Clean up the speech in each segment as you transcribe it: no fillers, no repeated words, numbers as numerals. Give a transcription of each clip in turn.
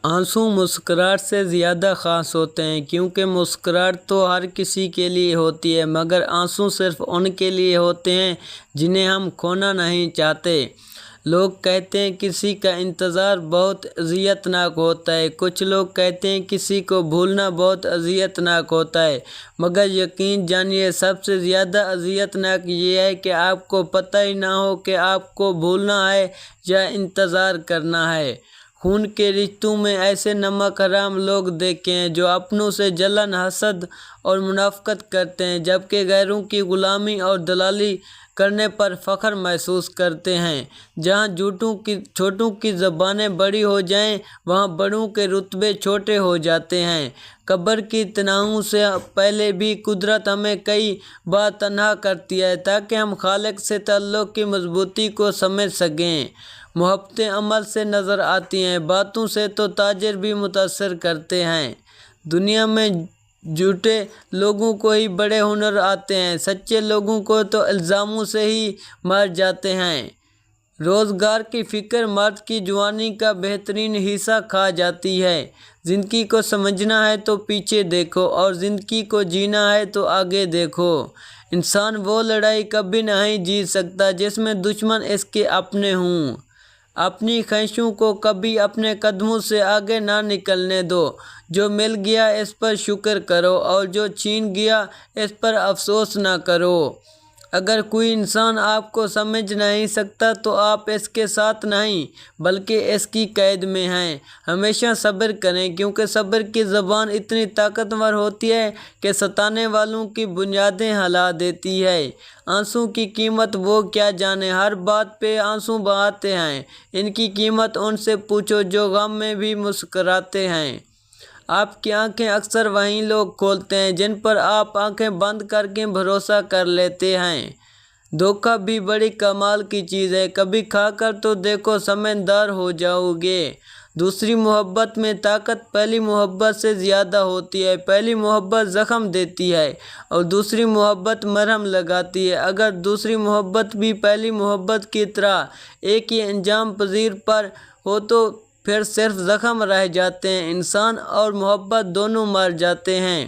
آنسو مسکراہٹ سے زیادہ خاص ہوتے ہیں کیونکہ مسکراہٹ تو ہر کسی کے لیے ہوتی ہے، مگر آنسو صرف ان کے لیے ہوتے ہیں جنہیں ہم کھونا نہیں چاہتے۔ لوگ کہتے ہیں کسی کا انتظار بہت اذیت ناک ہوتا ہے، کچھ لوگ کہتے ہیں کسی کو بھولنا بہت اذیت ناک ہوتا ہے، مگر یقین جانیے سب سے زیادہ اذیت ناک یہ ہے کہ آپ کو پتہ ہی نہ ہو کہ آپ کو بھولنا ہے یا انتظار کرنا ہے۔ خون کے رشتوں میں ایسے نمک حرام لوگ دیکھے ہیں جو اپنوں سے جلن، حسد اور منافقت کرتے ہیں، جبکہ غیروں کی غلامی اور دلالی کرنے پر فخر محسوس کرتے ہیں۔ جہاں چھوٹوں کی زبانیں بڑی ہو جائیں، وہاں بڑوں کے رتبے چھوٹے ہو جاتے ہیں۔ قبر کی تنہائیوں سے پہلے بھی قدرت ہمیں کئی بار تنہا کرتی ہے تاکہ ہم خالق سے تعلق کی مضبوطی کو سمجھ سکیں۔ محبتیں عمل سے نظر آتی ہیں، باتوں سے تو تاجر بھی متاثر کرتے ہیں۔ دنیا میں جھوٹے لوگوں کو ہی بڑے ہنر آتے ہیں، سچے لوگوں کو تو الزاموں سے ہی مار جاتے ہیں۔ روزگار کی فکر مرد کی جوانی کا بہترین حصہ کھا جاتی ہے۔ زندگی کو سمجھنا ہے تو پیچھے دیکھو اور زندگی کو جینا ہے تو آگے دیکھو۔ انسان وہ لڑائی کبھی نہیں جیت سکتا جس میں دشمن اس کے اپنے ہوں۔ اپنی خواہشوں کو کبھی اپنے قدموں سے آگے نہ نکلنے دو۔ جو مل گیا اس پر شکر کرو اور جو چھین گیا اس پر افسوس نہ کرو۔ اگر کوئی انسان آپ کو سمجھ نہیں سکتا تو آپ اس کے ساتھ نہیں بلکہ اس کی قید میں ہیں۔ ہمیشہ صبر کریں کیونکہ صبر کی زبان اتنی طاقتور ہوتی ہے کہ ستانے والوں کی بنیادیں ہلا دیتی ہے۔ آنسو کی قیمت وہ کیا جانے، ہر بات پہ آنسو بہاتے ہیں۔ ان کی قیمت ان سے پوچھو جو غم میں بھی مسکراتے ہیں۔ آپ کی آنکھیں اکثر وہی لوگ کھولتے ہیں جن پر آپ آنکھیں بند کر کے بھروسہ کر لیتے ہیں۔ دھوکہ بھی بڑی کمال کی چیز ہے، کبھی کھا کر تو دیکھو، سمجھدار ہو جاؤ گے۔ دوسری محبت میں طاقت پہلی محبت سے زیادہ ہوتی ہے۔ پہلی محبت زخم دیتی ہے اور دوسری محبت مرہم لگاتی ہے۔ اگر دوسری محبت بھی پہلی محبت کی طرح ایک ہی انجام پذیر پر ہو تو پھر صرف زخم رہ جاتے ہیں، انسان اور محبت دونوں مر جاتے ہیں۔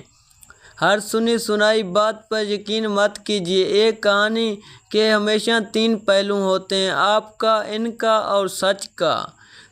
ہر سنی سنائی بات پر یقین مت کیجیے۔ ایک کہانی کے ہمیشہ 3 پہلو ہوتے ہیں، آپ کا، ان کا اور سچ کا۔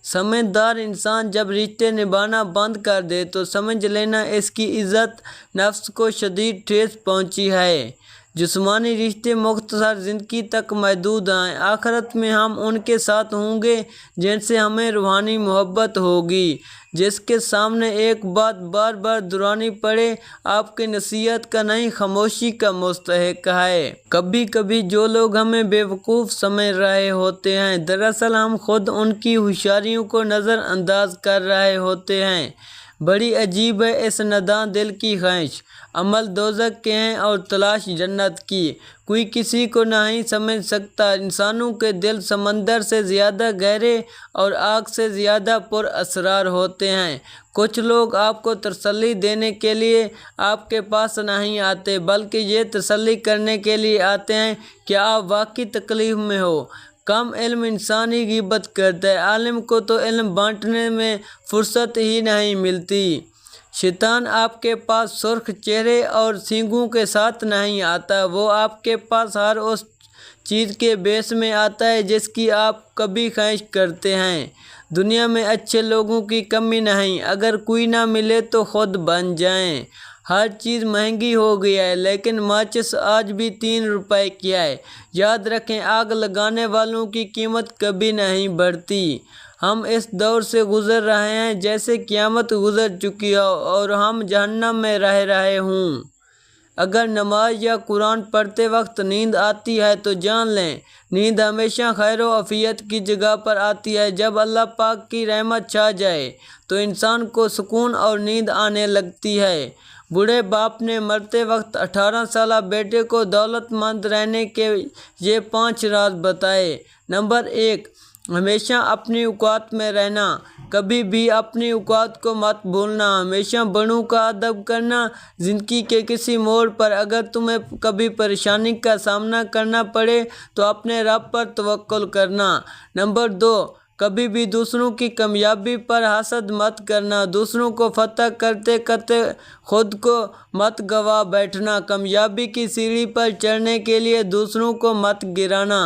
سمجھدار انسان جب رشتے نبھانا بند کر دے تو سمجھ لینا اس کی عزت نفس کو شدید ٹھیس پہنچی ہے۔ جسمانی رشتے مختصر زندگی تک محدود ہیں، آخرت میں ہم ان کے ساتھ ہوں گے جن سے ہمیں روحانی محبت ہوگی۔ جس کے سامنے ایک بات بار بار دہرانی پڑے، آپ کی نصیحت کا نہیں خاموشی کا مستحق ہے۔ کبھی کبھی جو لوگ ہمیں بیوقوف سمجھ رہے ہوتے ہیں، دراصل ہم خود ان کی ہوشیاریوں کو نظر انداز کر رہے ہوتے ہیں۔ بڑی عجیب ہے اس ناداں دل کی خواہش، عمل دوزخ کے ہیں اور تلاش جنت کی۔ کوئی کسی کو نہیں سمجھ سکتا، انسانوں کے دل سمندر سے زیادہ گہرے اور آگ سے زیادہ پر اسرار ہوتے ہیں۔ کچھ لوگ آپ کو تسلی دینے کے لیے آپ کے پاس نہیں آتے بلکہ یہ تسلی کرنے کے لیے آتے ہیں کہ آپ واقعی تکلیف میں ہو۔ کم علم انسان ہی غیبت کرتا ہے، عالم کو تو علم بانٹنے میں فرصت ہی نہیں ملتی۔ شیطان آپ کے پاس سرخ چہرے اور سینگوں کے ساتھ نہیں آتا، وہ آپ کے پاس ہر اس چیز کے بیس میں آتا ہے جس کی آپ کبھی خواہش کرتے ہیں۔ دنیا میں اچھے لوگوں کی کمی نہیں، اگر کوئی نہ ملے تو خود بن جائیں۔ ہر چیز مہنگی ہو گئی ہے لیکن ماچس آج بھی 3 روپے کی ہے۔ یاد رکھیں، آگ لگانے والوں کی قیمت کبھی نہیں بڑھتی۔ ہم اس دور سے گزر رہے ہیں جیسے قیامت گزر چکی ہو اور ہم جہنم میں رہ رہے ہوں۔ اگر نماز یا قرآن پڑھتے وقت نیند آتی ہے تو جان لیں، نیند ہمیشہ خیر و عافیت کی جگہ پر آتی ہے۔ جب اللہ پاک کی رحمت چھا جائے تو انسان کو سکون اور نیند آنے لگتی ہے۔ بوڑھے باپ نے مرتے وقت 18 سالہ بیٹے کو دولت مند رہنے کے یہ 5 راز بتائے۔ نمبر 1، ہمیشہ اپنی اوقات میں رہنا، کبھی بھی اپنی اوقات کو مت بھولنا، ہمیشہ بڑوں کا ادب کرنا۔ زندگی کے کسی موڑ پر اگر تمہیں کبھی پریشانی کا سامنا کرنا پڑے تو اپنے رب پر توکل کرنا۔ نمبر 2، کبھی بھی دوسروں کی کامیابی پر حسد مت کرنا، دوسروں کو فتح کرتے کرتے خود کو مت گوا بیٹھنا، کامیابی کی سیڑھی پر چڑھنے کے لیے دوسروں کو مت گرانا۔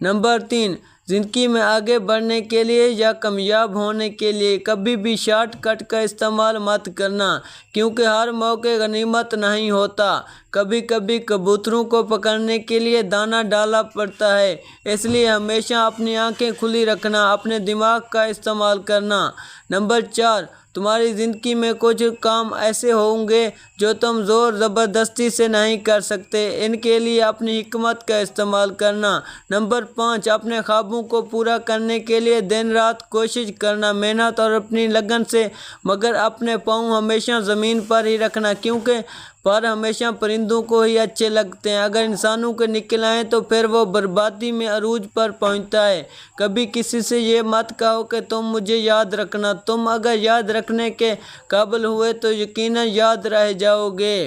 نمبر 3، زندگی میں آگے بڑھنے کے لیے یا کامیاب ہونے کے لیے کبھی بھی شارٹ کٹ کا استعمال مت کرنا، کیونکہ ہر موقع غنیمت نہیں ہوتا۔ کبھی کبھی کبوتروں کو پکڑنے کے لیے دانہ ڈالنا پڑتا ہے، اس لیے ہمیشہ اپنی آنکھیں کھلی رکھنا، اپنے دماغ کا استعمال کرنا۔ نمبر 4، تمہاری زندگی میں کچھ کام ایسے ہوں گے جو تم زور زبردستی سے نہیں کر سکتے، ان کے لیے اپنی حکمت کا استعمال کرنا۔ نمبر 5، اپنے خوابوں کو پورا کرنے کے لیے دن رات کوشش کرنا، محنت اور اپنی لگن سے، مگر اپنے پاؤں ہمیشہ زمین پر ہی رکھنا، کیونکہ پر ہمیشہ پرندوں کو ہی اچھے لگتے ہیں، اگر انسانوں کے نکل آئیں تو پھر وہ بربادی میں عروج پر پہنچتا ہے۔ کبھی کسی سے یہ مت کہو کہ تم مجھے یاد رکھنا، تم اگر یاد رکھنے کے قابل ہوئے تو یقیناً یاد رہ جاؤ گے۔